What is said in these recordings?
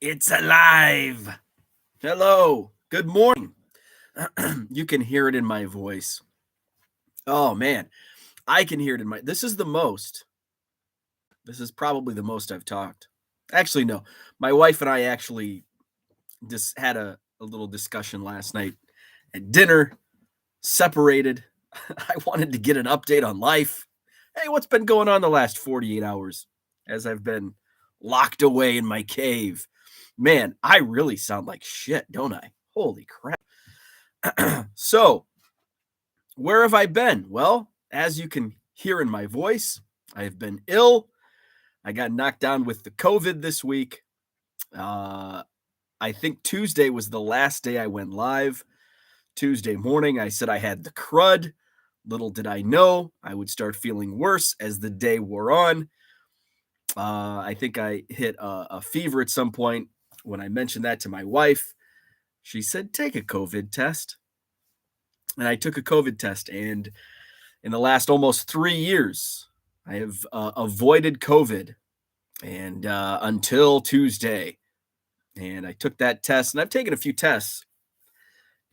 It's alive. Hello. Good morning. You can hear it in my voice. Oh man, I can hear it in my. This is the most. This is probably the most I've talked. Actually, no. My wife and I actually just had a little discussion last night at dinner. Separated. I wanted to get an update on life. Hey, what's been going on the last 48 hours as I've been locked away in my cave? Man, I really sound like shit, don't I? Holy crap. So, where have I been? Well, as you can hear in my voice, I have been ill. I got knocked down with the COVID this week. Uh, I think Tuesday was the last day I went live. Tuesday morning, I said I had the crud. Little did I know I would start feeling worse as the day wore on. I think I hit a fever at some point. When I mentioned that to my wife, she said, take a COVID test. And I took a COVID test. And in the last almost 3 years, I have avoided COVID and until Tuesday. And I took that test, and I've taken a few tests,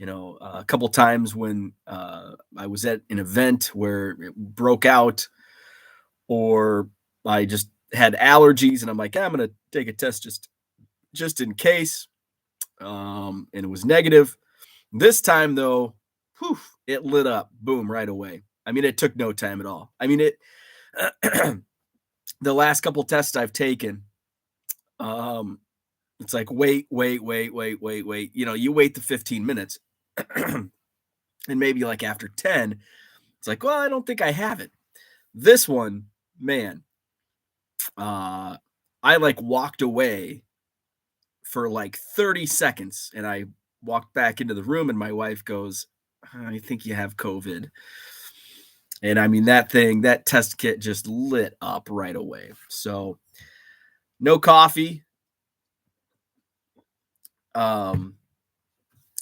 a couple times when I was at an event where it broke out, or I just had allergies, and I'm like, I'm going to take a test just in case. And it was negative. This time, though, it lit up, boom, right away. I mean, it took no time at all. I mean, the last couple tests I've taken, it's like, wait. You wait the 15 minutes. And maybe like after 10, it's like, well, I don't think I have it. This one, man, I like walked away for like 30 seconds, and I walked back into the room, and my wife goes, I think you have COVID. And I mean, that test kit just lit up right away. So no coffee.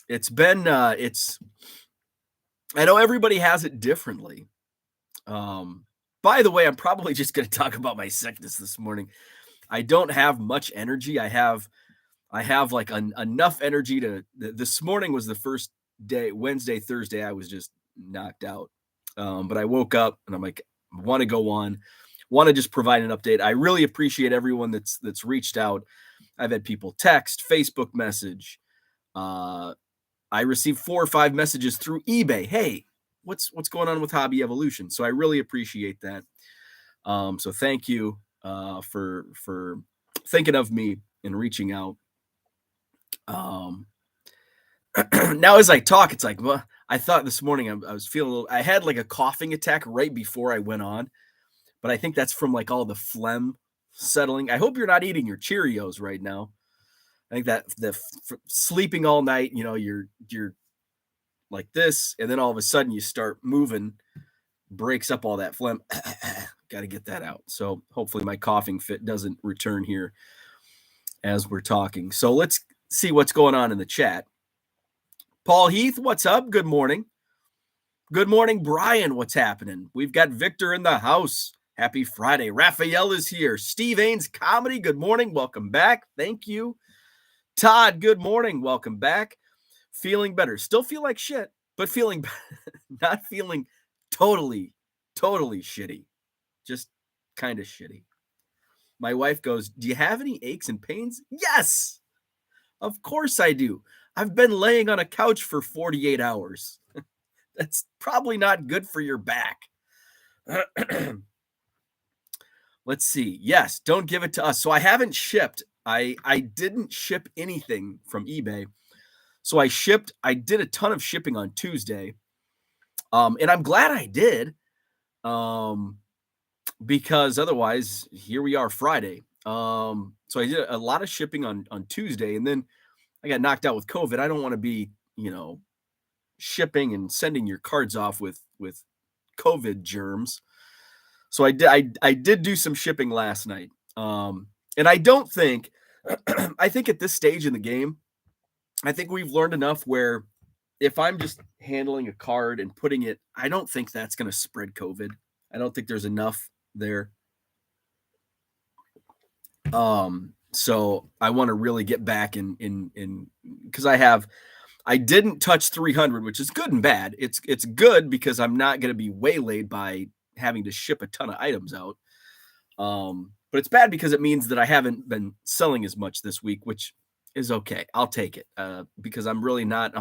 It's been, I know everybody has it differently. By the way, I'm probably just going to talk about my sickness this morning. I don't have much energy. I have like enough energy this morning was the first day, Wednesday, Thursday, I was just knocked out. But I woke up and I'm like, I want to go on, want to just provide an update. I really appreciate everyone that's reached out. I've had people text, Facebook message. I received 4 or 5 messages through eBay. Hey, what's going on with Hobby Evolution? So I really appreciate that. So thank you for thinking of me and reaching out. Now as I talk, it's like, well, I thought this morning I was feeling a little, I had like a coughing attack right before I went on, but I think that's from like all the phlegm settling. I hope you're not eating your Cheerios right now. I think that sleeping all night, you're like this, and then all of a sudden you start moving, breaks up all that phlegm. Got to get that out. So hopefully my coughing fit doesn't return here as we're talking. So let's see what's going on in the chat. Paul Heath, what's up? Good morning. Good morning, Brian. What's happening? We've got Victor in the house. Happy Friday. Raphael is here. Steve Ains Comedy, good morning. Welcome back. Thank you. Todd, good morning. Welcome back. Feeling better. Still feel like shit, but feeling not feeling totally shitty. Just kind of shitty. My wife goes, do you have any aches and pains? Yes, of course I do. I've been laying on a couch for 48 hours. That's probably not good for your back. Let's see. Yes, don't give it to us. So I haven't shipped. I didn't ship anything from eBay. So I did a ton of shipping on Tuesday. And I'm glad I did. Because otherwise, here we are Friday. So I did a lot of shipping on Tuesday, and then I got knocked out with COVID. I don't want to be, shipping and sending your cards off with COVID germs. So I did do some shipping last night. And I don't think, I think at this stage in the game, I think we've learned enough where if I'm just handling a card and putting it, I don't think that's going to spread COVID. I don't think there's enough there. So I want to really get back in because I didn't touch 300, which is good and bad. It's good because I'm not going to be waylaid by having to ship a ton of items out. But it's bad because it means that I haven't been selling as much this week, which is okay. I'll take it because I'm really not,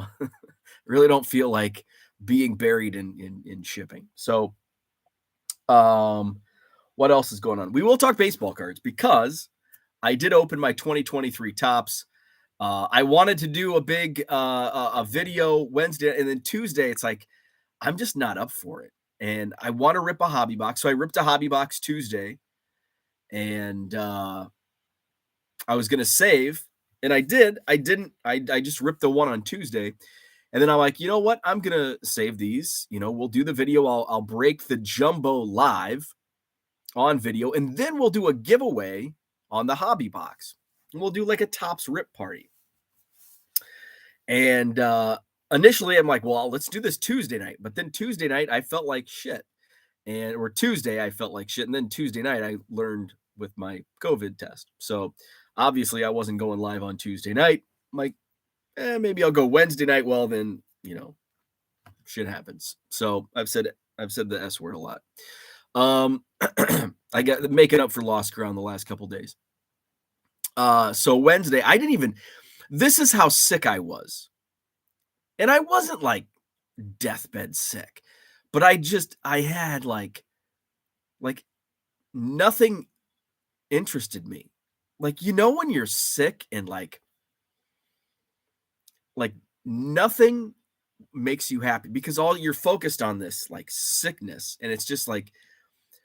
really don't feel like being buried in shipping. So, um, what else is going on? We will talk baseball cards because I did open my 2023 tops. I wanted to do a big a video Wednesday, and then Tuesday it's like I'm just not up for it, and I want to rip a hobby box. So I ripped a hobby box Tuesday, and I was gonna save, and I did. I didn't. I just ripped the one on Tuesday, and then I'm like, you know what? I'm gonna save these. We'll do the video. I'll break the jumbo live on video, and then we'll do a giveaway on the hobby box. And we'll do like a tops rip party. And initially, I'm like, well, let's do this Tuesday night. But then Tuesday night, I felt like shit. Or Tuesday, I felt like shit. And then Tuesday night, I learned with my COVID test. So obviously, I wasn't going live on Tuesday night. I'm like, maybe I'll go Wednesday night. Well, then, shit happens. So I've said the S word a lot. I got making up for lost ground the last couple days. So Wednesday, this is how sick I was. And I wasn't like deathbed sick, but I had like nothing interested me. Like, when you're sick and like nothing makes you happy because all you're focused on this like sickness. And it's just like,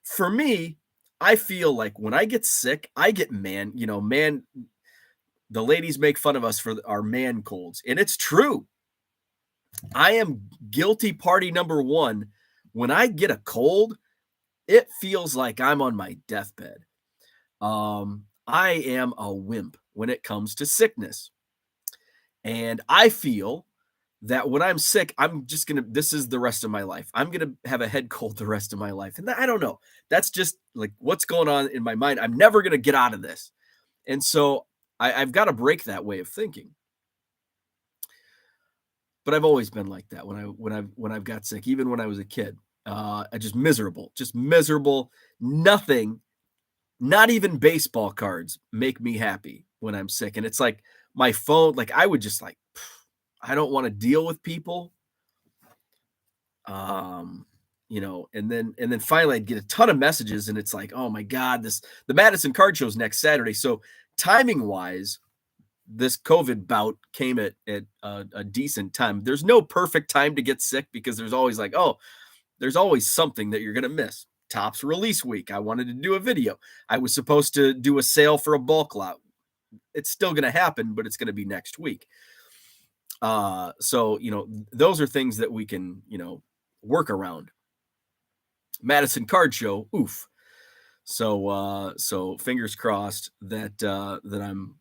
for me, I feel like when I get sick, I get man, the ladies make fun of us for our man colds. And it's true. I am guilty party number one. When I get a cold, it feels like I'm on my deathbed. I am a wimp when it comes to sickness. And I feel that when I'm sick, this is the rest of my life. I'm going to have a head cold the rest of my life. And I don't know. That's just like what's going on in my mind. I'm never going to get out of this. And so I've got to break that way of thinking. But I've always been like that when I've got sick, even when I was a kid. I just miserable. Nothing, not even baseball cards make me happy when I'm sick. And it's like my phone, like I would just like, I don't want to deal with people. And then finally I'd get a ton of messages and it's like, oh my God, the Madison card show's next Saturday. So timing wise, this COVID bout came at a decent time. There's no perfect time to get sick because there's always like, there's always something that you're going to miss. Topps release week. I wanted to do a video. I was supposed to do a sale for a bulk lot. It's still going to happen, but it's going to be next week. So, those are things that we can, work around. Madison card show. Oof. So fingers crossed that I'm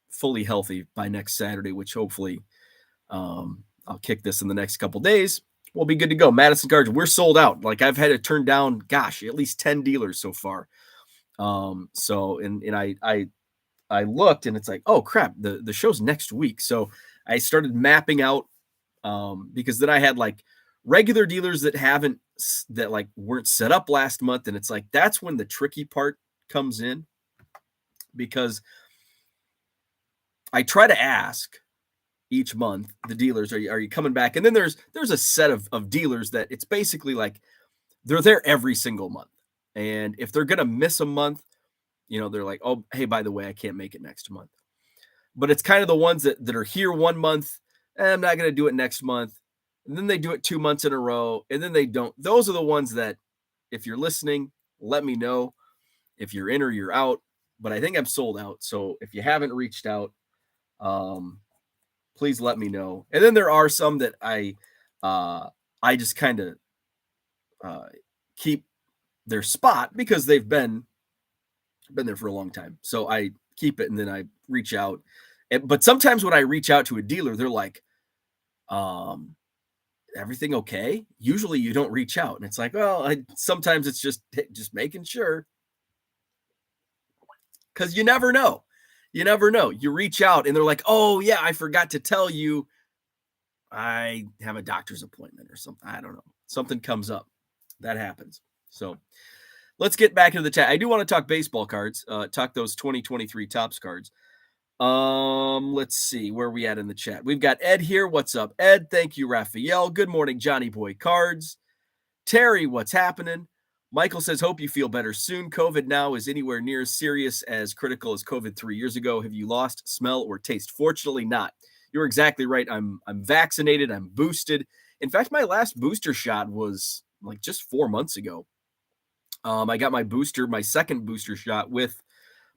fully healthy by next Saturday, which hopefully, I'll kick this in the next couple days. We'll be good to go. Madison cards. We're sold out. Like I've had to turn down, at least 10 dealers so far. So I looked and it's like, oh crap, the show's next week. So I started mapping out, because then I had like regular dealers that like weren't set up last month. And it's like, that's when the tricky part comes in, because I try to ask each month the dealers, are you coming back? And then there's a set of dealers that it's basically like they're there every single month. And if they're going to miss a month, they're like, oh, hey, by the way, I can't make it next month. But it's kind of the ones that are here 1 month, I'm not going to do it next month. And then they do it 2 months in a row, and then they don't. Those are the ones that, if you're listening, let me know if you're in or you're out. But I think I'm sold out. So if you haven't reached out, please let me know. And then there are some that I just kind of keep their spot because they've been there for a long time. So I keep it and then I reach out. But sometimes when I reach out to a dealer, they're like, everything okay? Usually you don't reach out. And it's like, well, sometimes it's just making sure. Because you never know. You never know. You reach out and they're like, "Oh, yeah, I forgot to tell you I have a doctor's appointment or something." I don't know. Something comes up. That happens. So, let's get back into the chat. I do want to talk baseball cards, talk those 2023 Topps cards. Let's see where we at in the chat. We've got Ed here. What's up, Ed? Thank you, Raphael. Good morning, Johnny Boy Cards. Terry, what's happening? Michael says, hope you feel better soon. COVID now is anywhere near as serious as critical as COVID 3 years ago. Have you lost smell or taste? Fortunately not. You're exactly right. I'm vaccinated. I'm boosted. In fact, my last booster shot was like just 4 months ago. I got my second booster shot with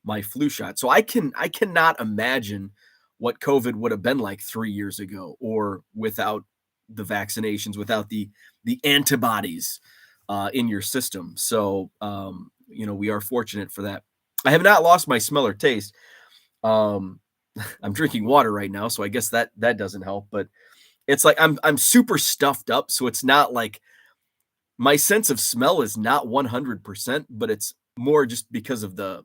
my flu shot. So I cannot imagine what COVID would have been like 3 years ago, or without the vaccinations, without the antibodies in your system. So we are fortunate for that. I have not lost my smell or taste. I'm drinking water right now, so I guess that doesn't help. But it's like I'm super stuffed up, so it's not like my sense of smell is not 100%, but it's more just because of the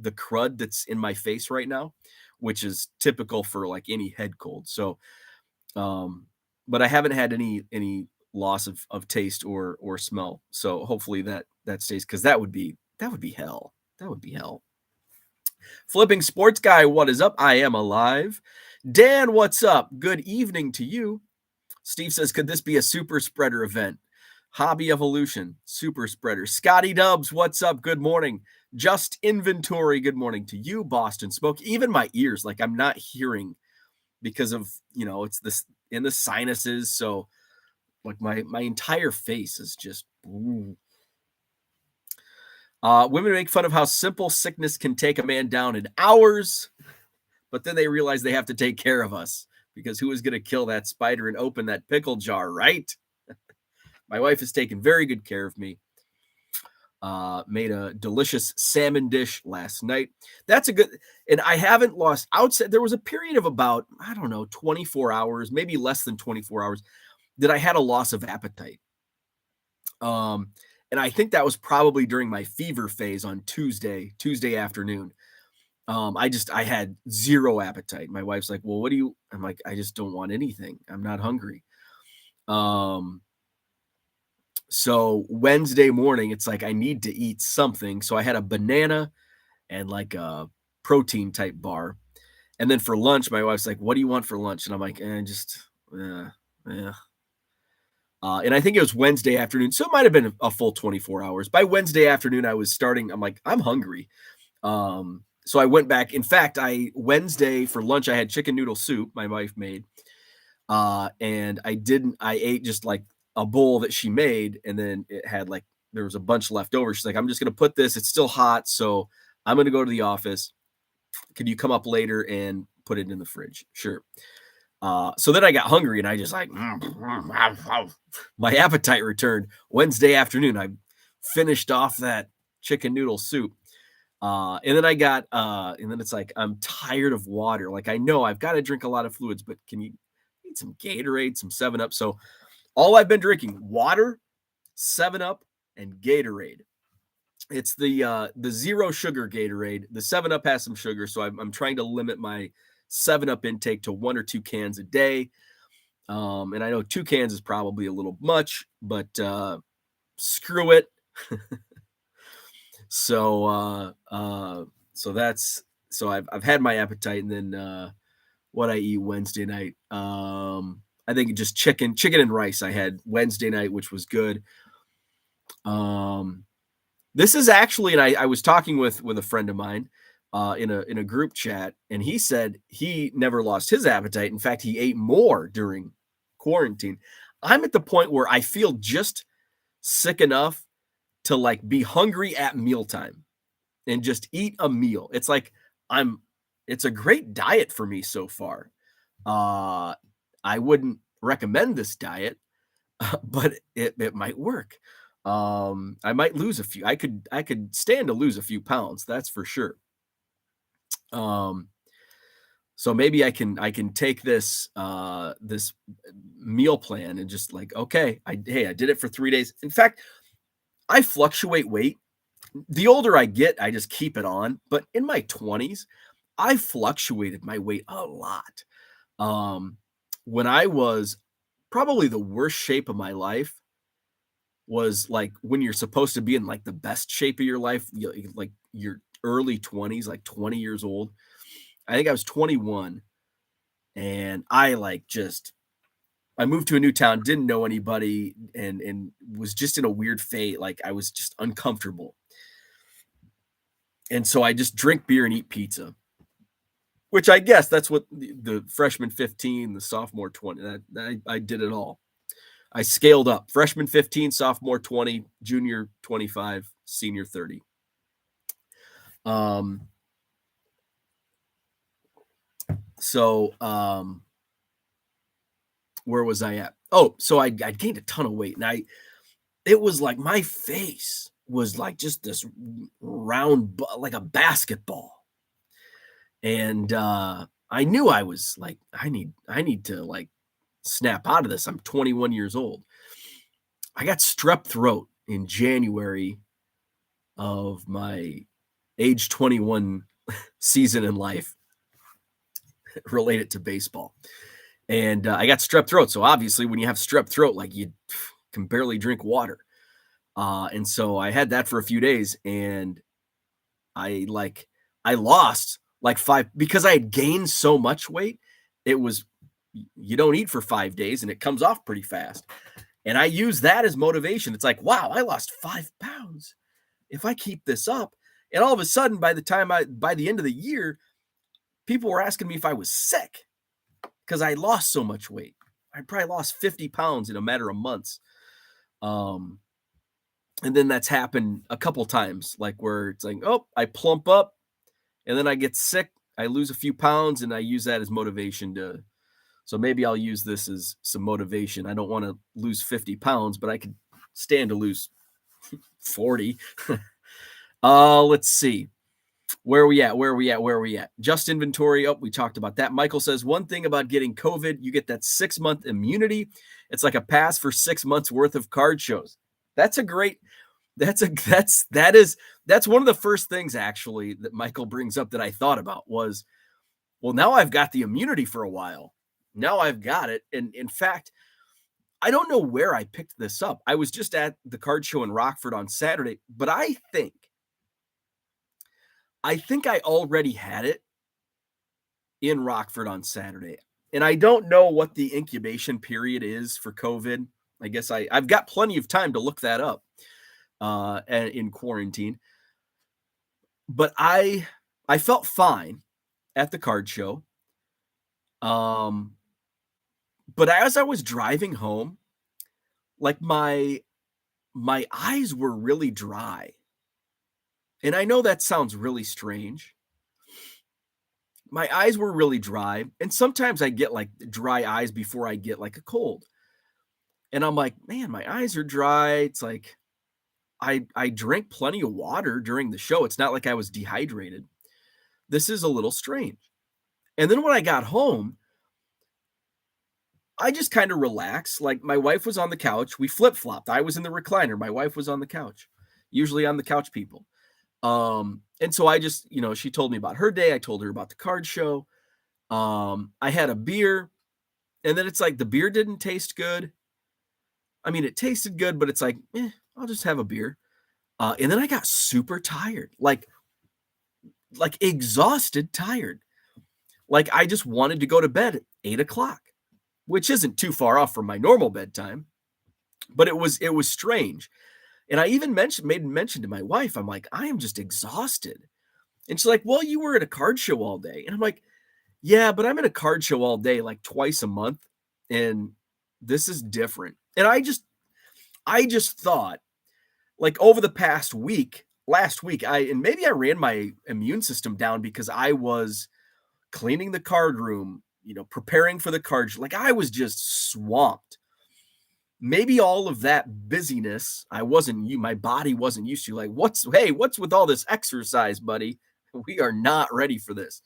crud that's in my face right now, which is typical for like any head cold. So, but I haven't had any loss of taste or smell. So hopefully that stays, because that would be hell. That would be hell. Flipping Sports Guy, what is up? I am alive. Dan, what's up? Good evening to you. Steve says, could this be a super spreader event? Hobby Evolution, super spreader. Scotty Dubs, what's up? Good morning. Just Inventory, good morning to you. Boston Smoke. Even my ears, like I'm not hearing because of, it's this in the sinuses. So like my entire face is just, ooh. Women make fun of how simple sickness can take a man down in hours, but then they realize they have to take care of us, because who is going to kill that spider and open that pickle jar, right? My wife has taken very good care of me. Made a delicious salmon dish last night. That's a good, and I haven't lost outside. There was a period of about, 24 hours, maybe less than 24 hours, that I had a loss of appetite. And I think that was probably during my fever phase on Tuesday afternoon. I had zero appetite. My wife's like, well, I'm like, I just don't want anything. I'm not hungry. So Wednesday morning, it's like I need to eat something. So I had a banana and like a protein type bar. And then for lunch, my wife's like, what do you want for lunch? And I'm like, yeah. And I think it was Wednesday afternoon. So it might have been a full 24 hours. By Wednesday afternoon, I'm like, I'm hungry. So I went back. In fact, Wednesday for lunch, I had chicken noodle soup my wife made. And I ate just like a bowl that she made, and then it had like, there was a bunch left over. She's like, I'm just going to put this, it's still hot, so I'm going to go to the office. Can you come up later and put it in the fridge? Sure. So then I got hungry, and I just like, my appetite returned Wednesday afternoon. I finished off that chicken noodle soup. And then and then it's like, I'm tired of water. Like, I know I've got to drink a lot of fluids, but can you need some Gatorade, some 7-Up? So all I've been drinking, water, 7-Up, and Gatorade. It's the zero sugar Gatorade. The 7-Up has some sugar, so I'm trying to limit my 7-Up intake to 1 or 2 cans a day. And I know 2 cans is probably a little much, but screw it. So I've had my appetite, and then what I eat Wednesday night. I think just chicken and rice I had Wednesday night, which was good. This is actually, and I was talking with a friend of mine in a group chat, and he said he never lost his appetite. In fact, he ate more during quarantine. I'm at the point where I feel just sick enough to like be hungry at mealtime and just eat a meal. It's like it's a great diet for me so far. I wouldn't recommend this diet, but it might work. I might lose a few. I could stand to lose a few pounds. That's for sure. So maybe I can take this this meal plan and just like, okay, I did it for 3 days. In fact, I fluctuate weight. The older I get, I just keep it on. But in my 20s, I fluctuated my weight a lot. Um, when I was probably the worst shape of my life was like when you're supposed to be in like the best shape of your life, like your early 20s, like 20 years old. I think I was 21 and I moved to a new town, didn't know anybody and was just in a weird fate. Like I was just uncomfortable. And so I just drink beer and eat pizza, which I guess that's what the freshman 15, the sophomore 20, I did it all. I scaled up freshman 15, sophomore 20, junior 25, senior 30. Um, so where was I at? Oh, so I gained a ton of weight and it was like my face was like just this round, like a basketball. And I knew I was like, I need to like snap out of this. I'm 21 years old. I got strep throat in January of my age 21 season in life related to baseball. And I got strep throat. So obviously, when you have strep throat, like you can barely drink water. And so I had that for a few days, and I like I lost like five because I had gained so much weight. It was you don't eat for 5 days, and it comes off pretty fast. And I use that as motivation. It's like, wow, I lost 5 pounds. If I keep this up, and all of a sudden, by the end of the year, people were asking me if I was sick because I lost so much weight. I probably lost 50 pounds in a matter of months. Um, and then that's happened a couple times, like where it's like, oh, I plump up and then I get sick. I lose a few pounds and I use that as motivation to. So maybe I'll use this as some motivation. I don't want to lose 50 pounds, but I could stand to lose 40. Let's see. Where are we at? Where are we at? Where are we at? Just inventory. Oh, we talked about that. Michael says one thing about getting COVID, you get that 6-month immunity. It's like a pass for 6 months worth of card shows. That's a great, that's one of the first things actually that Michael brings up that I thought about was, well, now I've got the immunity for a while. Now I've got it. And in fact, I don't know where I picked this up. I was just at the card show in Rockford on Saturday, but I think I already had it in Rockford on Saturday. And I don't know what the incubation period is for COVID. I guess I've got plenty of time to look that up in quarantine. But I felt fine at the card show. But as I was driving home, like my eyes were really dry. And I know that sounds really strange. My eyes were really dry, and sometimes I get like dry eyes before I get like a cold. And I'm like, man, my eyes are dry. It's like I drank plenty of water during the show. It's not like I was dehydrated. This is a little strange. And then when I got home, I just kind of relaxed. Like my wife was on the couch. We flip-flopped. I was in the recliner. My wife was on the couch. Usually on the couch people. And so I just, she told me about her day. I told her about the card show. I had a beer, and then it's like the beer didn't taste good. I mean, it tasted good, but it's like, I'll just have a beer. And then I got super tired, like exhausted, tired. Like I just wanted to go to bed at 8 o'clock, which isn't too far off from my normal bedtime, but it was strange. And I even made mention to my wife, I'm like, I am just exhausted. And she's like, well, you were at a card show all day. And I'm like, yeah, but I'm at a card show all day, like twice a month. And this is different. And I just thought, like over the last week, maybe I ran my immune system down because I was cleaning the card room, preparing for the card show. Like I was just swamped. Maybe all of that busyness, my body wasn't used to. Like, what's with all this exercise, buddy? We are not ready for this.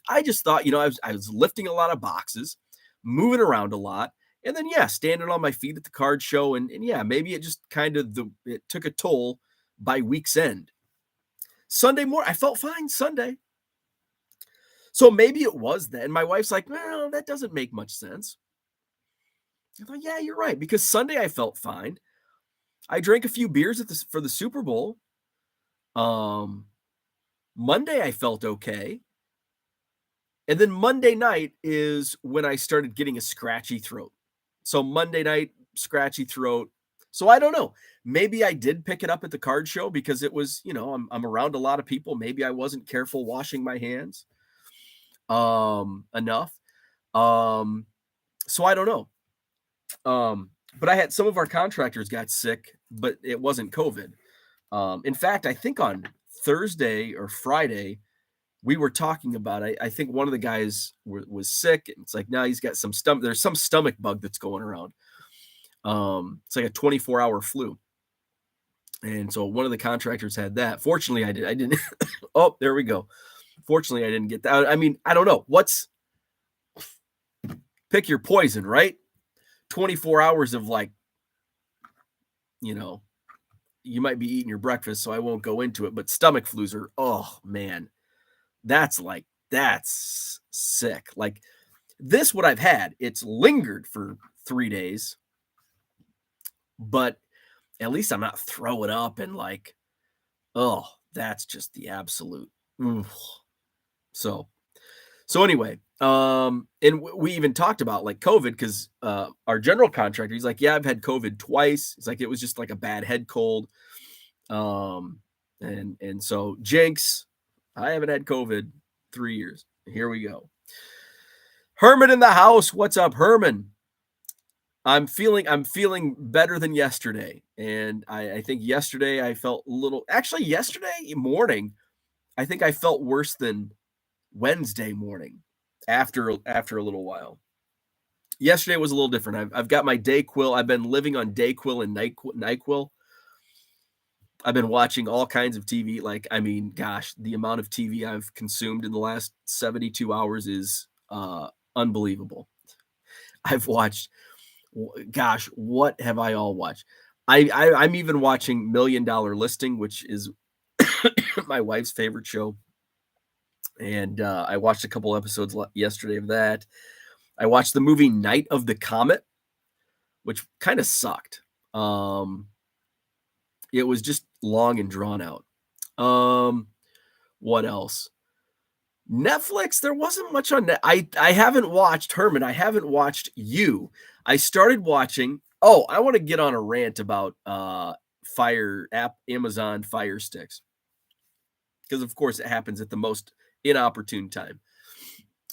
I just thought, I was lifting a lot of boxes, moving around a lot, and then standing on my feet at the card show, and maybe it just kind of it took a toll by week's end. Sunday morning, I felt fine Sunday. So maybe it was that. And my wife's like, well, that doesn't make much sense. I thought, yeah, you're right. Because Sunday I felt fine. I drank a few beers for the Super Bowl. Um, Monday I felt okay. And then Monday night is when I started getting a scratchy throat. So Monday night, scratchy throat. So I don't know. Maybe I did pick it up at the card show because it was, I'm around a lot of people. Maybe I wasn't careful washing my hands enough. So I don't know. But I had some of our contractors got sick, but it wasn't COVID. In fact, I think on Thursday or Friday, we were talking about, I think one of the guys was sick. And it's like, now he's got there's some stomach bug that's going around. It's like a 24-hour flu. And so one of the contractors had that. Fortunately, I didn't. Oh, there we go. Fortunately, I didn't get that. I mean, I don't know. Pick your poison, right? 24 hours of you might be eating your breakfast, so I won't go into it, but stomach flus are, oh man, that's sick. Like this, what I've had, it's lingered for 3 days, but at least I'm not throwing up and oh, that's just the absolute. Oof. So anyway, and we even talked about COVID because our general contractor, he's like, yeah, I've had COVID twice. It's like it was just like a bad head cold. And so Jinx, I haven't had COVID 3 years. Here we go. Herman in the house. What's up, Herman? I'm feeling better than yesterday. And I think yesterday I felt yesterday morning, I think I felt worse than Wednesday morning after a little while. Yesterday was a little different. I've got my Dayquil. I've been living on Dayquil and NyQuil. I've been watching all kinds of TV. Gosh, the amount of TV I've consumed in the last 72 hours is unbelievable. I've watched, gosh, what have I all watched? I'm even watching $1 Million Listing, which is my wife's favorite show. And I watched a couple episodes yesterday of that. I watched the movie Night of the Comet, which kind of sucked. It was just long and drawn out. What else? Netflix, there wasn't much on that. I haven't watched Herman. I haven't watched You. I started watching. Oh, I want to get on a rant about Amazon Fire Sticks. Because of course it happens at the most inopportune time.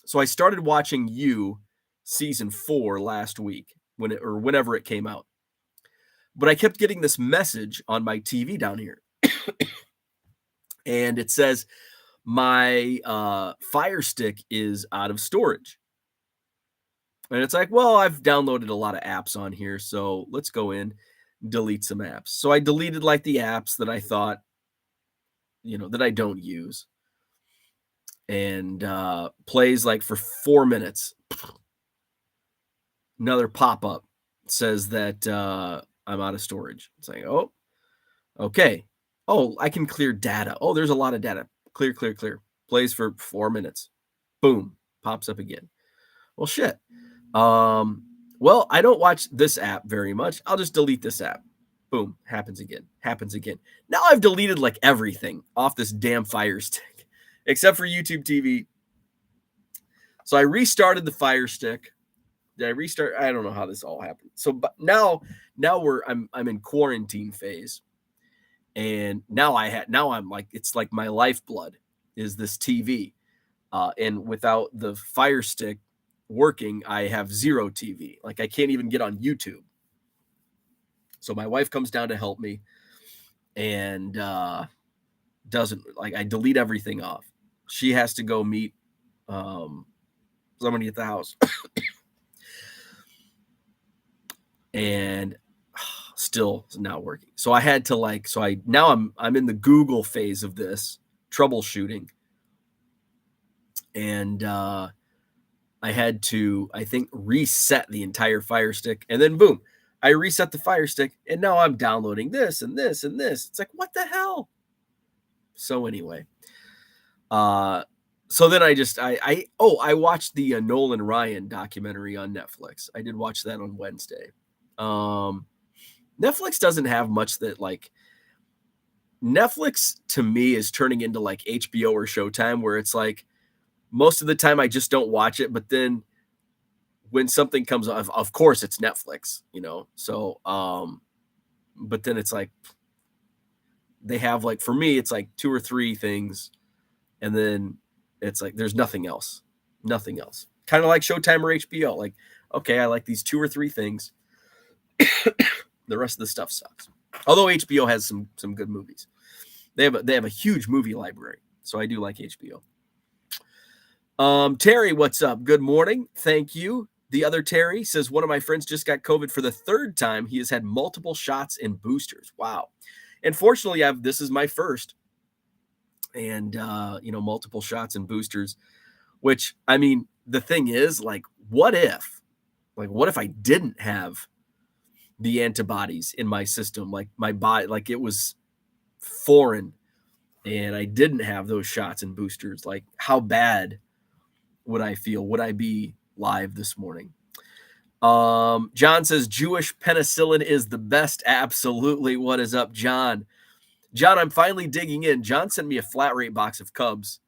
So I started watching You season 4 last week whenever it came out. But I kept getting this message on my TV down here. And it says my Fire Stick is out of storage. And it's like, well, I've downloaded a lot of apps on here, so let's go in, delete some apps. So I deleted the apps that I thought, that I don't use. And plays for 4 minutes. Another pop-up says that I'm out of storage. It's like, oh, okay. Oh, I can clear data. Oh, there's a lot of data. Clear. Plays for 4 minutes. Boom. Pops up again. Well, shit. Well, I don't watch this app very much. I'll just delete this app. Boom. Happens again. Now I've deleted everything off this damn Fire Stick, except for YouTube TV. So I restarted the Fire Stick. Did I restart? I don't know how this all happened. So but now I'm in quarantine phase. And now I'm it's like my lifeblood is this TV. And without the Fire Stick working, I have zero TV. I can't even get on YouTube. So my wife comes down to help me and doesn't I delete everything off. She has to go meet somebody at the house. And still not working. So I had to now I'm in the Google phase of this troubleshooting. And I had to, I think, reset the entire Fire Stick. And then boom, I reset the Fire Stick. And now I'm downloading this and this and this. It's like, what the hell? So anyway, So then I watched the Nolan Ryan documentary on Netflix. I did watch that on Wednesday. Netflix doesn't have much that like Netflix to me is turning into like HBO or Showtime, where it's like most of the time I just don't watch it, but then when something comes off, of course it's Netflix, you know. So but then it's like they have like for me, it's like 2 or 3 things, and then it's like there's nothing else. Nothing else. Kind of like Showtime or HBO. Like, okay, I like these 2 or 3 things. The rest of the stuff sucks. Although HBO has some good movies. They have a huge movie library. So I do like HBO. Terry, what's up? Good morning. Thank you. The other Terry says one of my friends just got COVID for the 3rd time. He has had multiple shots and boosters. Wow. And fortunately, this is my first. And multiple shots and boosters, which I mean, the thing is, like, what if I didn't have the antibodies in my system, like my body, like it was foreign and I didn't have those shots and boosters? Like, how bad would I feel? Would I be live this morning? John says Jewish penicillin is the best. Absolutely. What is up, John? John, I'm finally digging in. John sent me a flat rate box of Cubs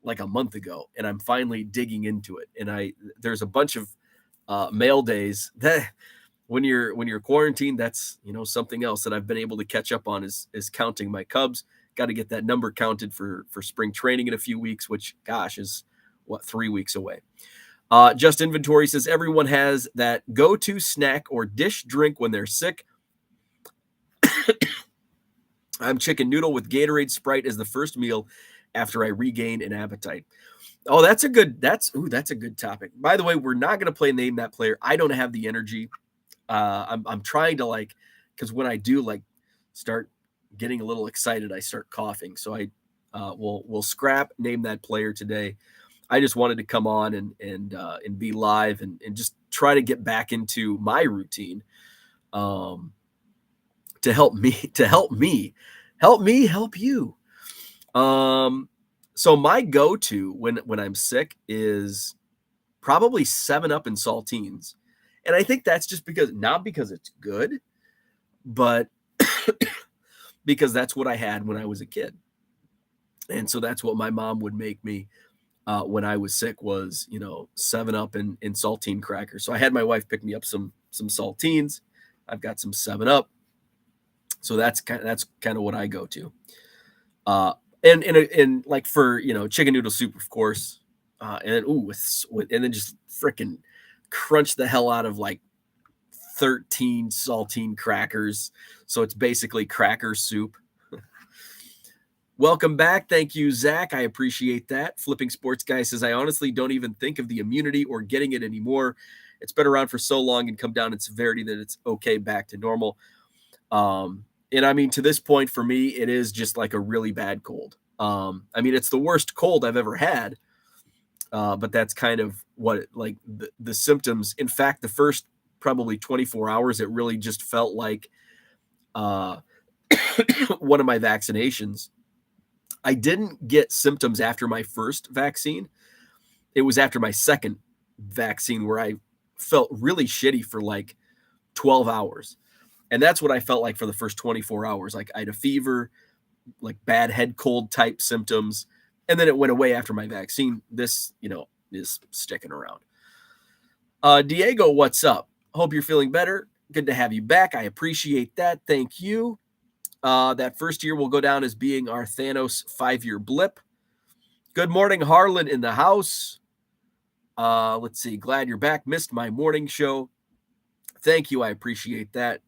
like a month ago, and I'm finally digging into it. And there's a bunch of mail days that when you're quarantined, that's something else that I've been able to catch up on is counting my Cubs. Got to get that number counted for spring training in a few weeks, which gosh is 3 weeks away. Just Inventory says everyone has that go-to snack or dish drink when they're sick. I'm chicken noodle with Gatorade Sprite as the first meal after I regain an appetite. Oh, that's a good topic. By the way, we're not going to play Name That Player. I don't have the energy. I'm trying to because when I do start getting a little excited, I start coughing. So we'll scrap Name That Player today. I just wanted to come on and be live and just try to get back into my routine. To help me help you. So my go-to when I'm sick is probably 7-Up and saltines. And I think that's just not because it's good, but because that's what I had when I was a kid. And so that's what my mom would make me when I was sick was, 7-Up and saltine crackers. So I had my wife pick me up some saltines. I've got some 7-Up. So that's kind of what I go to. And like for, chicken noodle soup, of course. And then just freaking crunch the hell out of 13 saltine crackers. So it's basically cracker soup. Welcome back. Thank you, Zach. I appreciate that. Flipping Sports Guy says, I honestly don't even think of the immunity or getting it anymore. It's been around for so long and come down in severity that it's okay back to normal. And I mean, to this point for me, it is just like a really bad cold. I mean, it's the worst cold I've ever had. But that's kind of what the symptoms. In fact, the first probably 24 hours, it really just felt like one of my vaccinations. I didn't get symptoms after my first vaccine. It was after my second vaccine where I felt really shitty for 12 hours. And that's what I felt like for the first 24 hours. Like I had a fever, bad head cold type symptoms. And then it went away after my vaccine. This, is sticking around. Diego, what's up? Hope you're feeling better. Good to have you back. I appreciate that. Thank you. That first year will go down as being our Thanos 5-year blip. Good morning, Harlan in the house. Let's see. Glad you're back. Missed my morning show. Thank you. I appreciate that.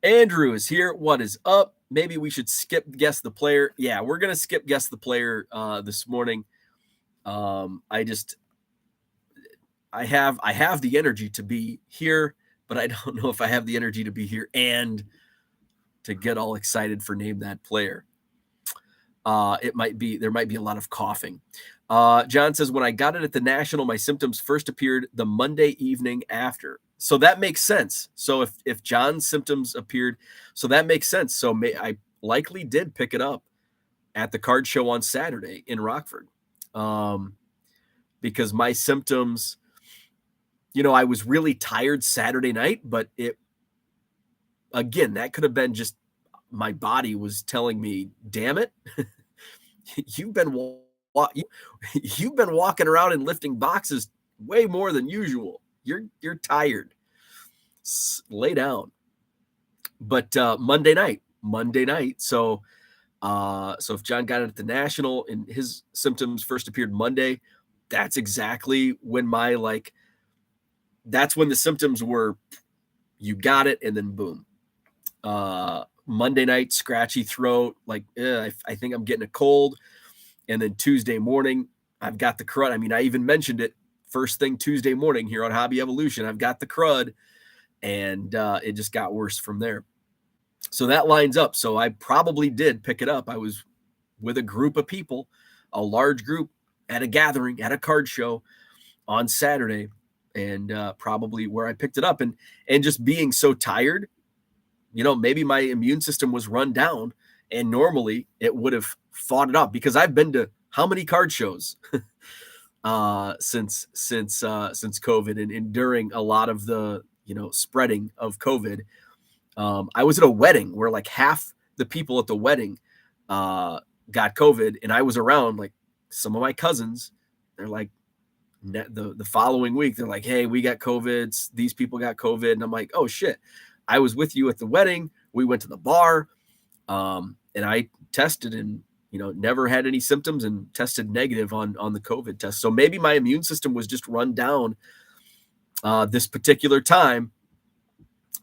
Andrew is here. What is up? Maybe we should skip Guess the Player. Yeah, we're going to skip Guess the Player this morning. I have the energy to be here, but I don't know if I have the energy to be here and to get all excited for Name That Player. There might be a lot of coughing. John says, when I got it at the National, my symptoms first appeared the Monday evening after. So that makes sense. So if John's symptoms appeared, so that makes sense. So I likely did pick it up at the card show on Saturday in Rockford. because my symptoms, I was really tired Saturday night, but again, that could have been just my body was telling me, damn it, you've been walking around and lifting boxes way more than usual. You're tired. Lay down. But Monday night. So if John got it at the National and his symptoms first appeared Monday, that's exactly when that's when the symptoms were, you got it, and then boom. Monday night, scratchy throat, I think I'm getting a cold. And then Tuesday morning, I've got the crud. I mean, I even mentioned it first thing Tuesday morning here on Hobby Evolution. I've got the crud, and it just got worse from there. So that lines up. So I probably did pick it up. I was with a group of people, a large group at a gathering, at a card show on Saturday, and probably where I picked it up. And just being so tired, maybe my immune system was run down, and normally it would have fought it off, because I've been to how many card shows since COVID, and during a lot of the spreading of COVID. I was at a wedding where half the people at the wedding got COVID, and I was around some of my cousins. They're the following week, they're like, hey, we got COVID. These people got COVID. And I'm like, oh shit. I was with you at the wedding. We went to the bar, and I tested, and never had any symptoms, and tested negative on the COVID test. So maybe my immune system was just run down this particular time,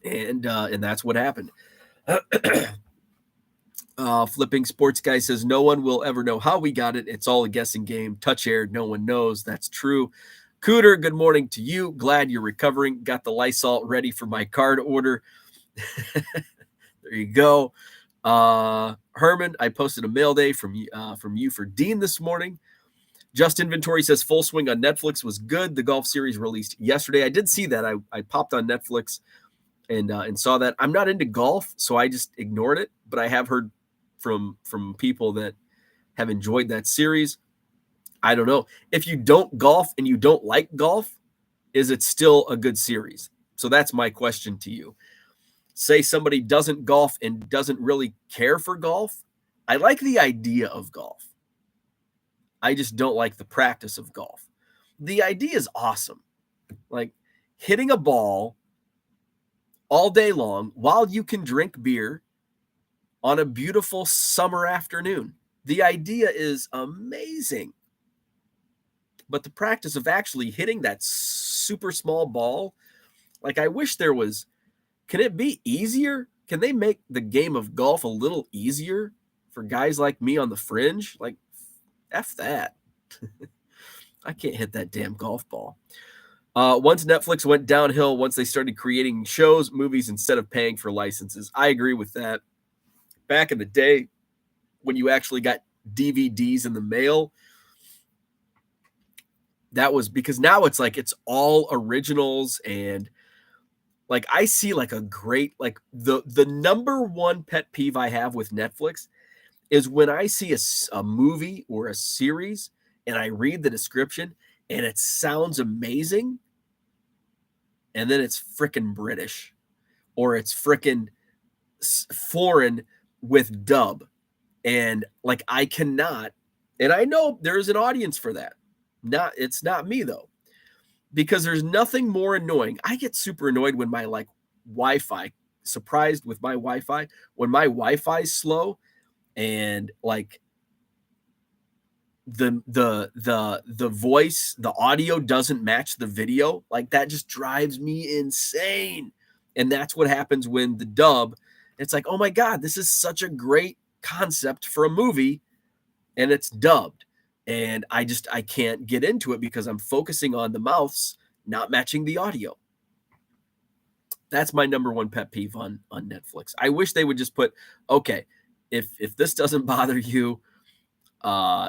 and that's what happened. Flipping Sports Guy says, no one will ever know how we got it. It's all a guessing game. Touch air, no one knows. That's true. Cooter, good morning to you. Glad you're recovering. Got the Lysol ready for my card order. There you go. Herman, I posted a mail day from you for Dean this morning. Just Inventory says Full Swing on Netflix was good. The golf series released yesterday. I did see that. I popped on Netflix and saw that. I'm not into golf, so I just ignored it. But I have heard from people that have enjoyed that series. I don't know. If you don't golf and you don't like golf, is it still a good series? So that's my question to you. Say somebody doesn't golf and doesn't really care for golf. I like the idea of golf. I just don't like the practice of golf. The idea is awesome. Hitting a ball all day long while you can drink beer on a beautiful summer afternoon. The idea is amazing. But the practice of actually hitting that super small ball, I wish there was, can it be easier? Can they make the game of golf a little easier for guys like me on the fringe? F that. I can't hit that damn golf ball. Once Netflix went downhill, once they started creating shows, movies, instead of paying for licenses. I agree with that. Back in the day, when you actually got DVDs in the mail, that was because now it's it's all originals. And I see a great, the number one pet peeve I have with Netflix is when I see a movie or a series and I read the description and it sounds amazing, and then it's freaking British or it's freaking foreign with dub. And I cannot, and I know there's an audience for that. It's not me though, because there's nothing more annoying. I get super annoyed when my Wi-Fi, surprised with my Wi-Fi, when my Wi-Fi is slow and the voice, the audio doesn't match the video. That just drives me insane. And that's what happens when the dub, it's oh my God, this is such a great concept for a movie and it's dubbed. And I can't get into it because I'm focusing on the mouths not matching the audio. That's my number one pet peeve on Netflix. I wish they would just put, okay, if this doesn't bother you,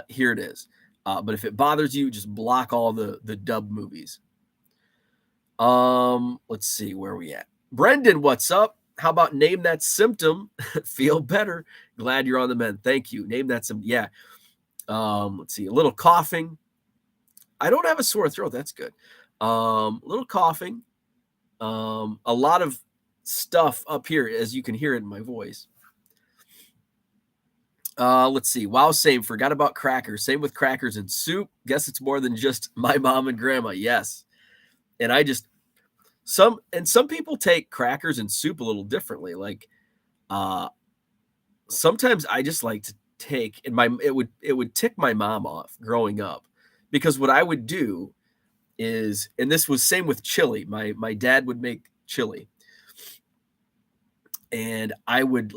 here it is. But if it bothers you, just block all the dub movies. Let's see, where are we at? Brendan, what's up? How about name that symptom? Feel better. Glad you're on the mend. Thank you. Name that symptom. Yeah. Let's see, a little coughing. I don't have a sore throat. That's good. A little coughing. A lot of stuff up here, as you can hear it in my voice. Let's see. Wow, same. Forgot about crackers. Same with crackers and soup. Guess it's more than just my mom and grandma. Yes. And I just some people take crackers and soup a little differently. Like sometimes I just like to take and it would tick my mom off growing up because what I would do is, and this was same with chili. My dad would make chili. And I would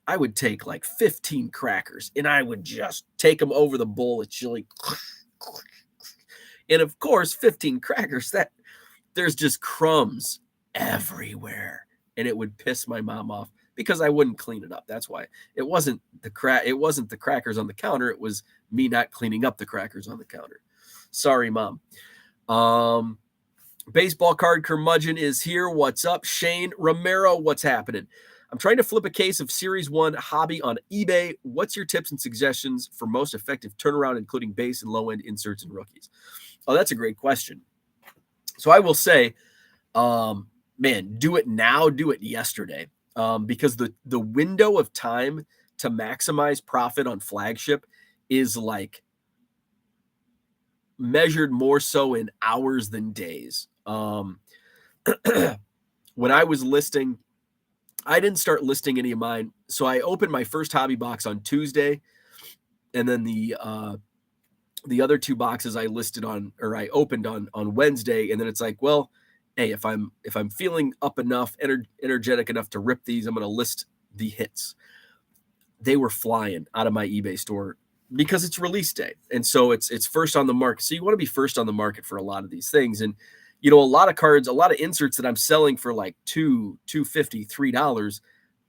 I would take like 15 crackers and I would just take them over the bowl of chili. And of course, 15 crackers, that there's just crumbs everywhere. And it would piss my mom off because I wouldn't clean it up. That's why it wasn't the crackers on the counter. It was me not cleaning up the crackers on the counter. Sorry, Mom. Baseball card curmudgeon is here. What's up? Shane Romero, what's happening? I'm trying to flip a case of Series 1 hobby on eBay. What's your tips and suggestions for most effective turnaround, including base and low-end inserts and rookies? Oh, that's a great question. So I will say, man, do it now, do it yesterday. Because the window of time to maximize profit on flagship is like measured more so in hours than days. When I was listing, I didn't start listing any of mine. So I opened my first hobby box on Tuesday, and then the other two boxes I opened on Wednesday. And then it's like, well, hey, if I'm feeling up enough, energetic enough to rip these, I'm going to list the hits. They were flying out of my eBay store because it's release day. And so it's first on the market. So you want to be first on the market for a lot of these things. And, a lot of cards, a lot of inserts that I'm selling for like $2.50, $3,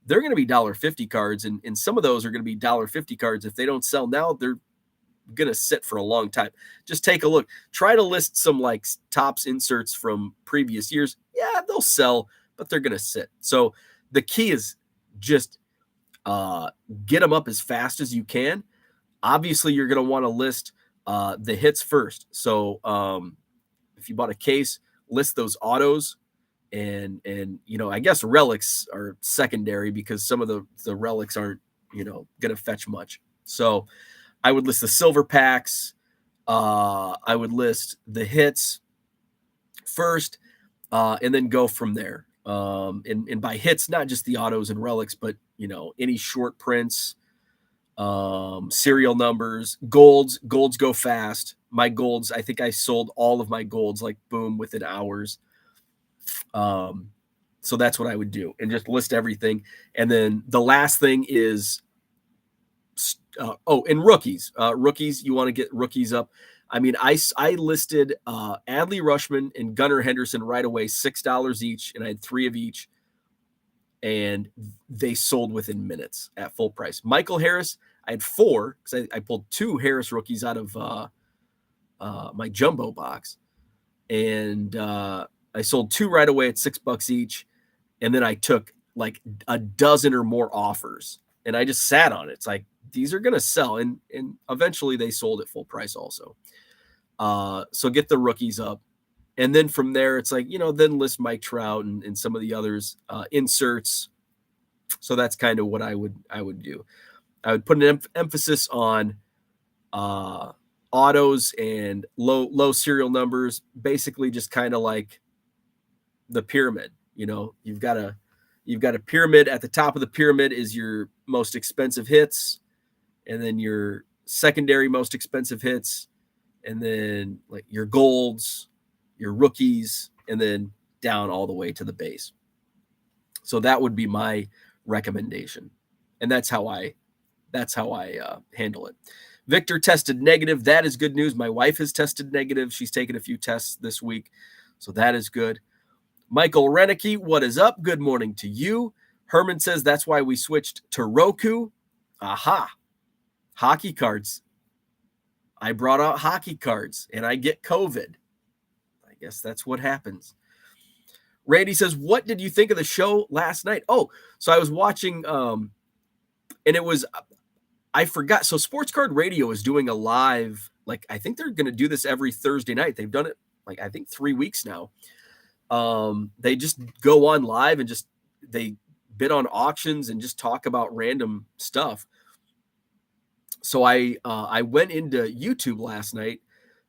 they're going to be $1.50 cards. And some of those are going to be $1.50 cards. If they don't sell now, they're going to sit for a long time. Just take a look. Try to list some like tops inserts from previous years. Yeah, they'll sell, but they're going to sit. So the key is just get them up as fast as you can. Obviously, you're going to want to list the hits first. So if you bought a case, list those autos, and I guess relics are secondary because some of the relics aren't going to fetch much. So I would list the silver packs. I would list the hits first, and then go from there. And by hits, not just the autos and relics, but any short prints, serial numbers, golds go fast. My golds, I think I sold all of my golds like boom within hours. So that's what I would do, and just list everything. And then the last thing is and rookies. Rookies, you want to get rookies up. I mean, I listed Adley Rutschman and Gunnar Henderson right away, $6 each, and I had 3 of each, and they sold within minutes at full price. Michael Harris, I had 4 because I pulled 2 Harris rookies out of my jumbo box, and I sold 2 right away at $6 each, and then I took like a dozen or more offers, and I just sat on it. It's like, these are going to sell, and eventually they sold at full price also. So get the rookies up, and then from there it's like, then list Mike Trout and some of the others, inserts. So that's kind of what I would do. I would put an emphasis on autos and low serial numbers, basically just kind of like the pyramid. You've got a pyramid. At the top of the pyramid is your most expensive hits, and then your secondary most expensive hits, and then like your golds, your rookies, and then down all the way to the base. So that would be my recommendation, and that's how I handle it. Victor tested negative. That is good news. My wife has tested negative. She's taken a few tests this week, so that is good. Michael Renicky, what is up? Good morning to you. Herman says that's why we switched to Roku. Aha. Hockey cards. I brought out hockey cards, and I get COVID. I guess that's what happens. Randy says, what did you think of the show last night? Oh, so I was watching, and it was I forgot. So Sports Card Radio is doing a live, like, I think they're going to do this every Thursday night. They've done it, like, I think 3 weeks now. They just go on live and they bid on auctions and just talk about random stuff. So I went into YouTube last night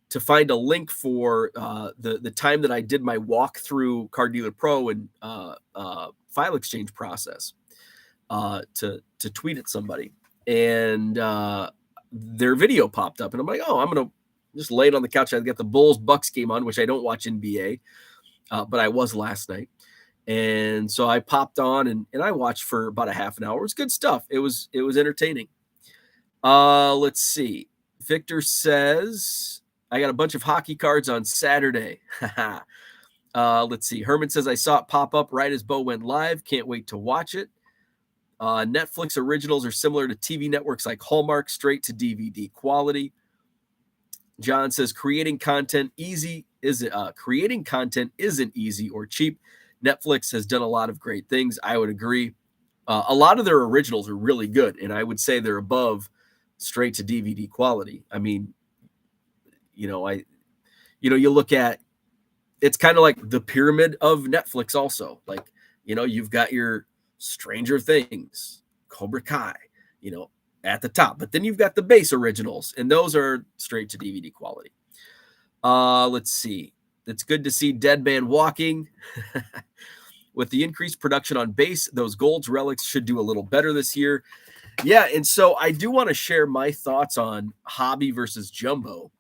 to find a link for the time that I did my walkthrough Car Dealer Pro and file exchange process to tweet at somebody, and their video popped up, and I'm like, oh, I'm gonna just lay it on the couch. I got the Bulls Bucks game on, which I don't watch NBA, but I was last night, and so I popped on and I watched for about a half an hour. It was good stuff. It was entertaining. Let's see. Victor says, I got a bunch of hockey cards on Saturday. Let's see. Herman says, I saw it pop up right as Bo went live. Can't wait to watch it. Netflix originals are similar to TV networks like Hallmark, straight to DVD quality. John says, creating content isn't easy or cheap. Netflix has done a lot of great things. I would agree. A lot of their originals are really good, and I would say they're above straight to DVD quality. I mean, you look at, it's kind of like the pyramid of Netflix also. Like, you've got your Stranger Things, Cobra Kai, at the top, but then you've got the base originals, and those are straight to DVD quality. Let's see. It's good to see Dead Man Walking. With the increased production on base, those Golds relics should do a little better this year. Yeah, and so I do want to share my thoughts on hobby versus jumbo.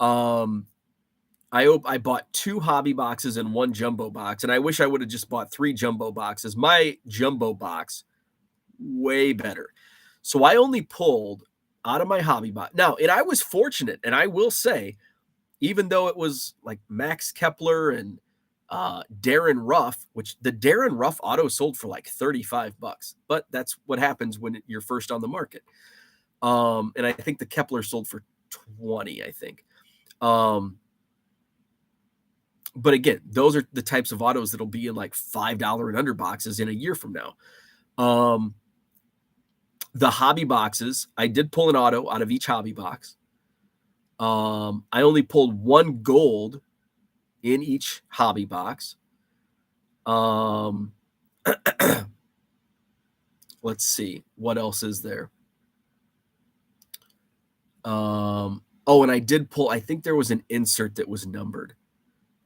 I bought 2 hobby boxes and 1 jumbo box, and I wish I would have just bought 3 jumbo boxes. My jumbo box, way better. So I only pulled out of my hobby box. Now, and I was fortunate, and I will say, even though it was like Max Kepler and Darren Ruff, which the Darren Ruff auto sold for like $35, but that's what happens when you're first on the market. And I think the Kepler sold for 20, I think. But again, those are the types of autos that'll be in like $5 and under boxes in a year from now. The hobby boxes, I did pull an auto out of each hobby box. I only pulled 1 gold in each hobby box. Let's see. What else is there? And I did pull, I think there was an insert that was numbered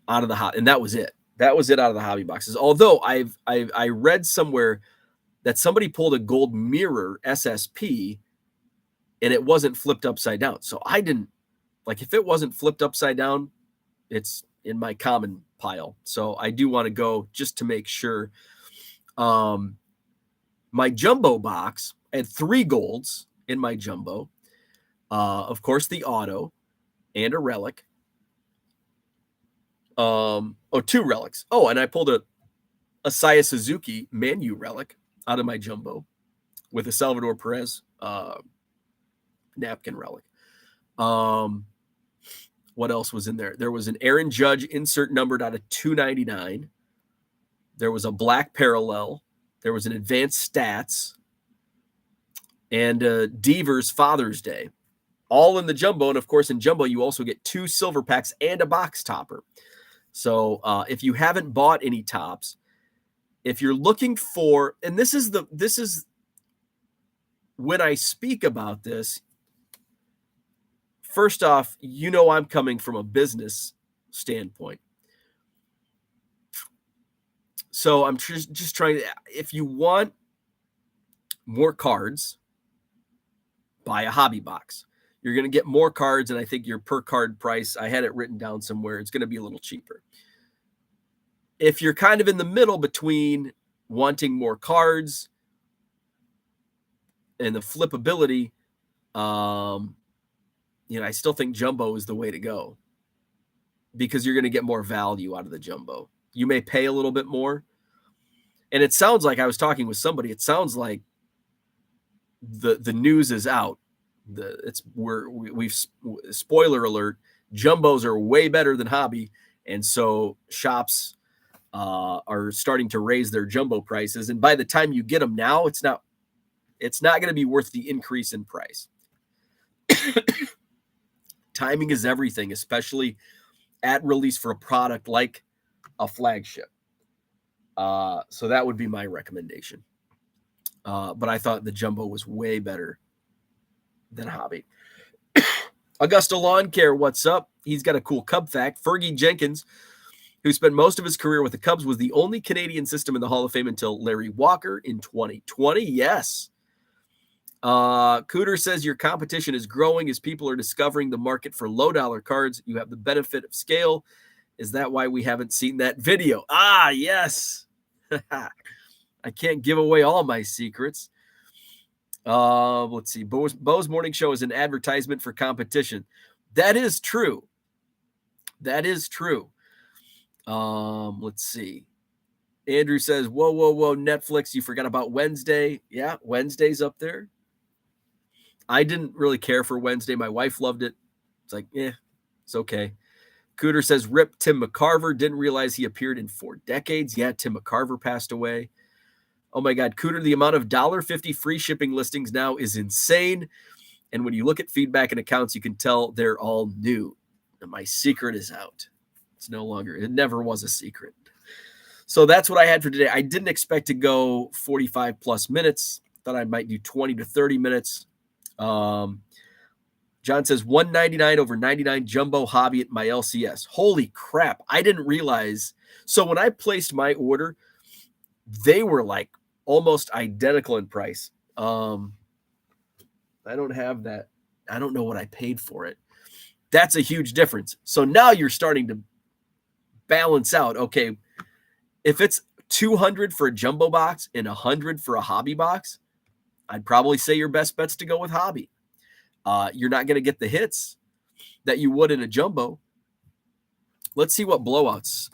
out of the hobby, and that was it. That was it out of the hobby boxes. Although I read somewhere that somebody pulled a gold mirror SSP and it wasn't flipped upside down. So I didn't, like, if it wasn't flipped upside down, it's in my common pile. So I do want to go just to make sure. My jumbo box, I had 3 golds in my jumbo. Of course, the auto and a relic. 2 relics. Oh, and I pulled a Saya Suzuki Manu relic out of my jumbo with a Salvador Perez napkin relic. What else was in there? There was an Aaron Judge insert numbered out of 299. There was a black parallel. There was an advanced stats and Devers Father's Day, all in the jumbo. And of course, in jumbo, you also get 2 silver packs and a box topper. So if you haven't bought any tops, if you're looking for, and this is when I speak about this, first off, I'm coming from a business standpoint. So I'm just trying to, if you want more cards, buy a hobby box. You're going to get more cards, and I think your per card price, I had it written down somewhere, it's going to be a little cheaper. If you're kind of in the middle between wanting more cards and the flippability, I still think jumbo is the way to go because you're going to get more value out of the jumbo. You may pay a little bit more. And it sounds like, I was talking with somebody, it sounds like the news is out. We've spoiler alert, jumbos are way better than hobby. And so shops are starting to raise their jumbo prices. And by the time you get them now, it's not It's not going to be worth the increase in price. Timing is everything, especially at release for a product like a flagship. So that would be my recommendation. But I thought the Jumbo was way better than Hobby. Augusta Lawn Care, what's up? He's got a cool Cub fact. Fergie Jenkins, who spent most of his career with the Cubs, was the only Canadian system in the Hall of Fame until Larry Walker in 2020. Yes. Cooter says your competition is growing as people are discovering the market for low dollar cards. You have the benefit of scale. Is that why we haven't seen that video? Ah, yes. I can't give away all my secrets. Let's see. Bo's Morning Show is an advertisement for competition. That is true. That is true. Let's see. Andrew says, whoa, Netflix, you forgot about Wednesday. Yeah, Wednesday's up there. I didn't really care for Wednesday. My wife loved it. It's like, it's okay. Cooter says, rip Tim McCarver. Didn't realize he appeared in 4 decades. Yeah, Tim McCarver passed away. Oh my God, Cooter, the amount of $1.50 free shipping listings now is insane. And when you look at feedback and accounts, you can tell they're all new. And my secret is out. It's no longer, it never was a secret. So that's what I had for today. I didn't expect to go 45 plus minutes. Thought I might do 20 to 30 minutes. John says $199 over $99 Jumbo Hobby at my LCS. Holy crap. I didn't realize. So when I placed my order, they were like almost identical in price. I don't have that. I don't know what I paid for it. That's a huge difference. So now you're starting to balance out. Okay, if it's $200 for a jumbo box and $100 for a hobby box, I'd probably say your best bet's to go with hobby. You're not going to get the hits that you would in a jumbo. Let's see what blowouts.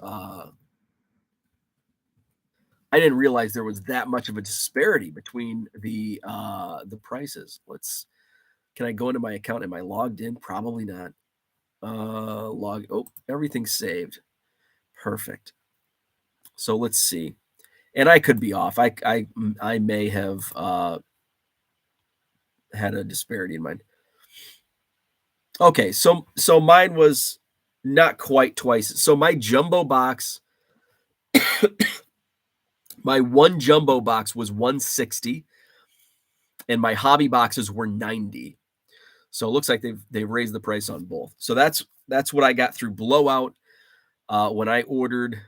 I didn't realize there was that much of a disparity between the prices. Can I go into my account? Am I logged in? Probably not. Everything's saved. Perfect. So let's see. And I could be off. I may have had a disparity in mind. Okay, so mine was not quite twice. So my jumbo box, my one jumbo box was $160, and my hobby boxes were $90. So it looks like they've raised the price on both. So that's what I got through blowout when I ordered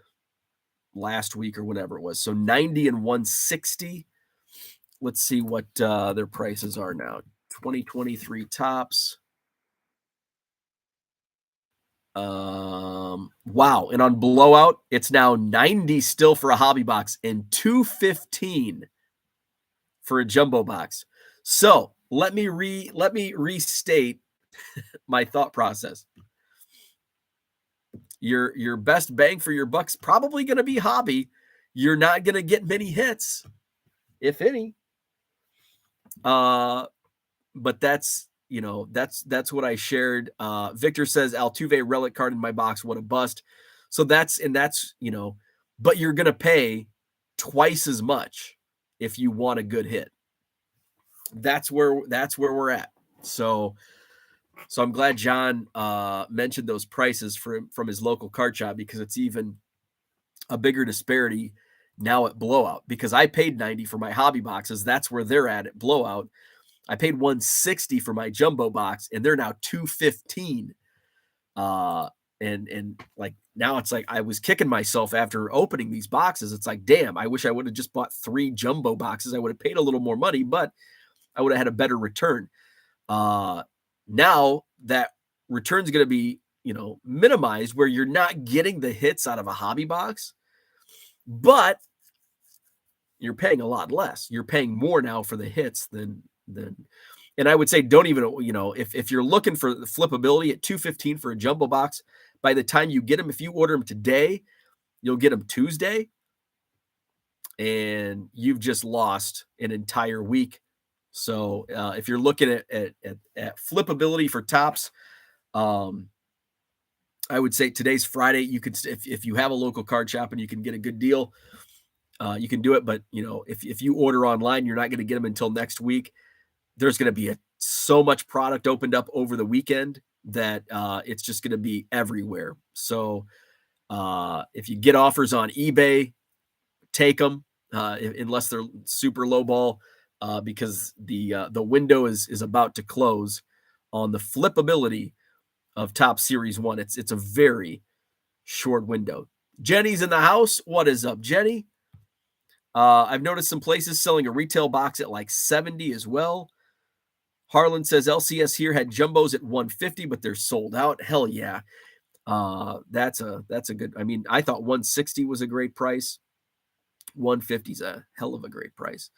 last week or whatever it was. So 90 and 160. Let's see what their prices are now. 2023 tops. Wow. And on blowout, it's now 90 still for a hobby box and $215 for a jumbo box. So let me restate my thought process. Your best bang for your buck's probably going to be hobby. You're not going to get many hits, if any. But that's what I shared. Victor says Altuve relic card in my box. What a bust. So that's, but you're going to pay twice as much if you want a good hit. That's where we're at. So I'm glad John mentioned those prices from his local card shop, because it's even a bigger disparity now at blowout, because I paid $90 for my hobby boxes. That's where they're at blowout. I paid $160 for my jumbo box, and they're now $215. And like now it's like I was kicking myself after opening these boxes. It's like, damn, I wish I would have just bought 3 jumbo boxes. I would have paid a little more money, but I would have had a better return. Now that return's going to be, minimized, where you're not getting the hits out of a hobby box, but you're paying a lot less. You're paying more now for the hits than, and I would say, don't even, if you're looking for the flippability at $215 for a jumbo box, by the time you get them, if you order them today, you'll get them Tuesday, and you've just lost an entire week. So if you're looking at flippability for tops, I would say today's Friday. You could, if you have a local card shop and you can get a good deal, You can do it, but if you order online, you're not going to get them until next week. There's going to be so much product opened up over the weekend that it's just going to be everywhere. So if you get offers on eBay, take them unless they're super low ball, because the window is about to close on the flippability of Top Series 1. It's a very short window. Jenny's in the house. What is up, Jenny? I've noticed some places selling a retail box at like 70 as well. Harlan says LCS here had jumbos at 150, but they're sold out. Hell yeah. That's a good, I mean, I thought 160 was a great price. 150 is a hell of a great price.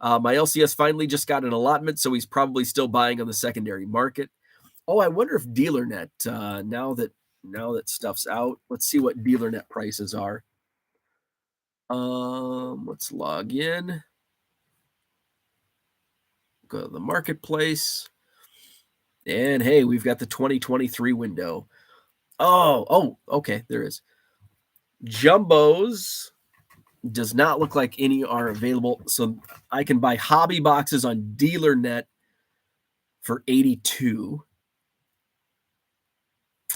My LCS finally just got an allotment, so he's probably still buying on the secondary market. Oh, I wonder if DealerNet, now that stuff's out, let's see what DealerNet prices are. Let's log in. Go to the marketplace. And hey, we've got the 2023 window. Oh, okay, there is. Jumbos does not look like any are available. So I can buy hobby boxes on DealerNet for 82,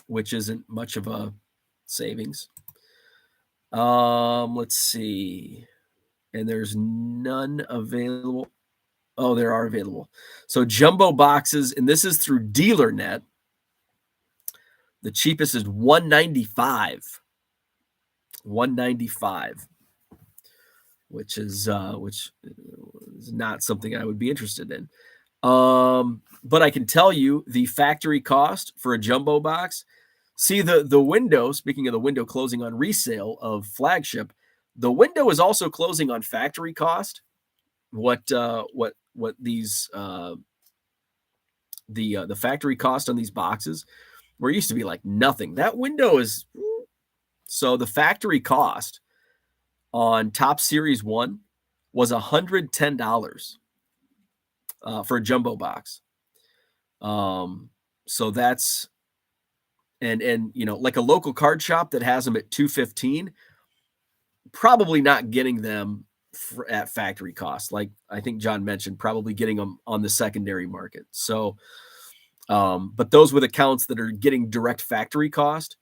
which isn't much of a savings. Let's see. And there's none available. Oh, there are available. So jumbo boxes, and this is through DealerNet. The cheapest is $195. $195, which is not something I would be interested in. But I can tell you the factory cost for a jumbo box. See the window, speaking of the window closing on resale of Flagship, the window is also closing on factory cost. What these the factory cost on these boxes, where it used to be like nothing. That window is, so the factory cost on Top Series 1 was $110 for a jumbo box. So that's, and like a local card shop that has them at $215, probably not getting them at factory cost. Like I think John mentioned, probably getting them on the secondary market. So, but those with accounts that are getting direct factory cost,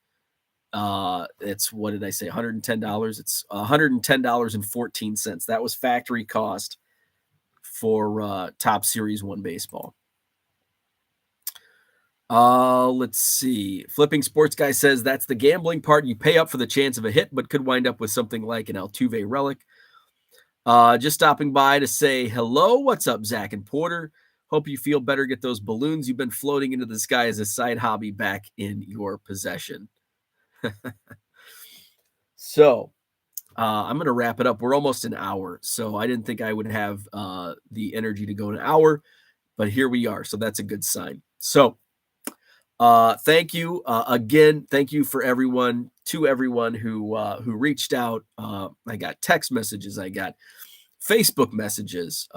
it's, what did I say? $110. It's $110.14. That was factory cost for Top Series 1 baseball. Let's see. Flipping Sports Guy says that's the gambling part. You pay up for the chance of a hit, but could wind up with something like an Altuve relic. Just stopping by to say hello. What's up, Zach and Porter? Hope you feel better. Get those balloons you've been floating into the sky as a side hobby back in your possession. So I'm going to wrap it up. We're almost an hour, so I didn't think I would have the energy to go an hour, but here we are. So that's a good sign. So thank you again. Thank you for everyone who reached out. I got text messages. I got Facebook messages.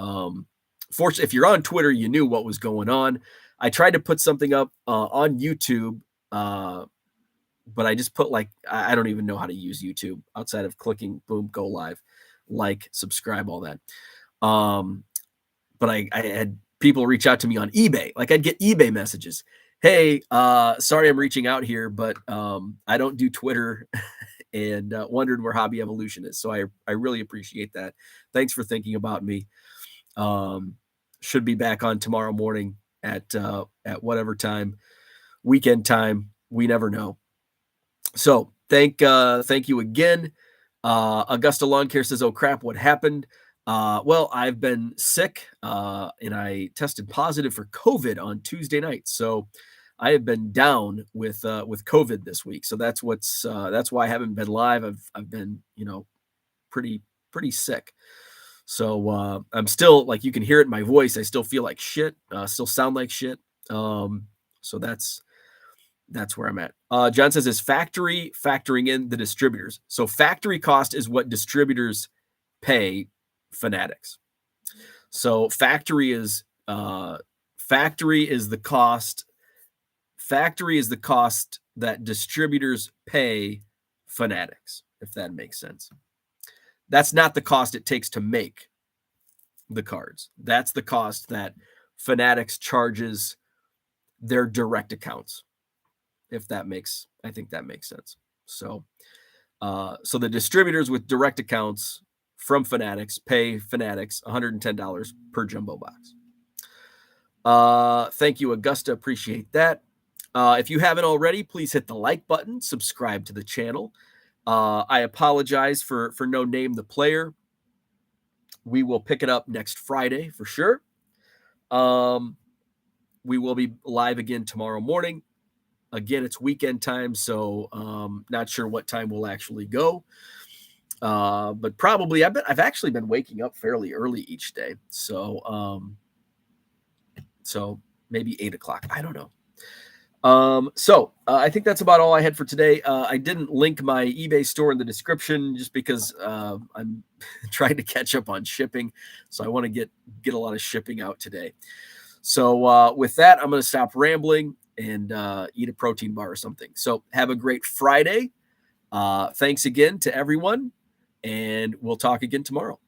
Fortunately, if you're on Twitter, you knew what was going on. I tried to put something up on YouTube, but I just put I don't even know how to use YouTube outside of clicking boom, go live, like, subscribe, all that. But I had people reach out to me on eBay. Like I'd get eBay messages. Hey, sorry I'm reaching out here, but I don't do Twitter and wondered where Hobby Evolution is. So I really appreciate that. Thanks for thinking about me. Should be back on tomorrow morning at whatever time, weekend time. We never know. So thank you again. Augusta Lawn Care says, oh crap, what happened? Well, I've been sick, and I tested positive for COVID on Tuesday night. So I have been down with COVID this week. So that's why I haven't been live. I've been, pretty sick. So, I'm still, like, you can hear it in my voice. I still feel like shit, still sound like shit. So that's where I'm at. John says, is factory factoring in the distributors? So factory cost is what distributors pay Fanatics. So factory is the cost. Factory is the cost that distributors pay Fanatics, if that makes sense. That's not the cost it takes to make the cards. That's the cost that Fanatics charges their direct accounts. I think that makes sense. So the distributors with direct accounts from Fanatics pay Fanatics $110 per jumbo box. Thank you, Augusta. Appreciate that. If you haven't already, please hit the like button, subscribe to the channel. I apologize for no name the player. We will pick it up next Friday for sure. We will be live again tomorrow morning. Again, it's weekend time, so not sure what time we'll actually go. But probably I've actually been waking up fairly early each day. So maybe 8 o'clock. I don't know. I think that's about all I had for today. I didn't link my eBay store in the description just because I'm trying to catch up on shipping. So I want to get a lot of shipping out today. So with that, I'm going to stop rambling and eat a protein bar or something. So have a great Friday. Thanks again to everyone, and we'll talk again tomorrow.